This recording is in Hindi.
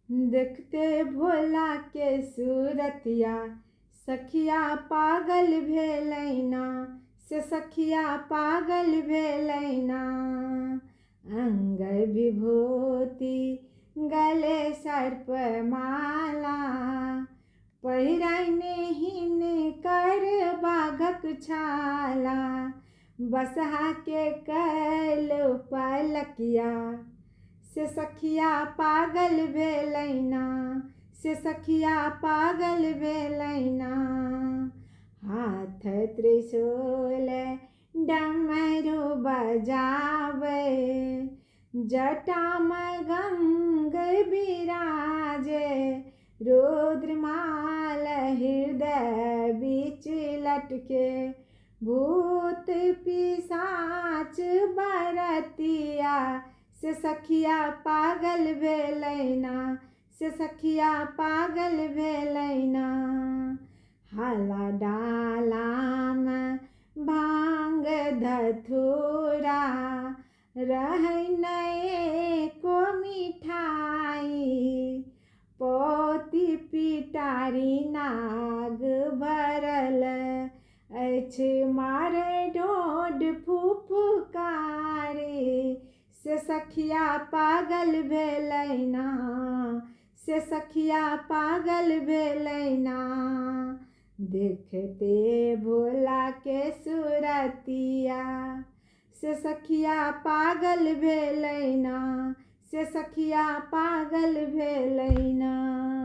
देखते भोला के सूरतिया सखिया पागल भेलैना से सखिया पागल भेलैना। अंग विभूति गले सर्प माला पहिरने हिनकर बाघक छाला। बसहा के कैल पलकिया से सखिया पागल भेलैना से सखिया पागल भेलैना। हाथ त्रिशूल डमरू बजावे जटामृग बिराजे। रुद्रमाल हृदय बीच लटके भूत पिशाच बरतिया से सखिया पागल भेलैना से सखिया पागल भेलैना। हाला डालाम भांग धतूरा रहने को मिठाई। पोती पिटारी नाग भरल अछि मारे ढोड फुफकारे। से सखिया पागल भेलैना से सखिया पागल भेलैना। देखते भोला के सूरतिया से सखिया पागल भेलैना से सखिया पागल भेलैना।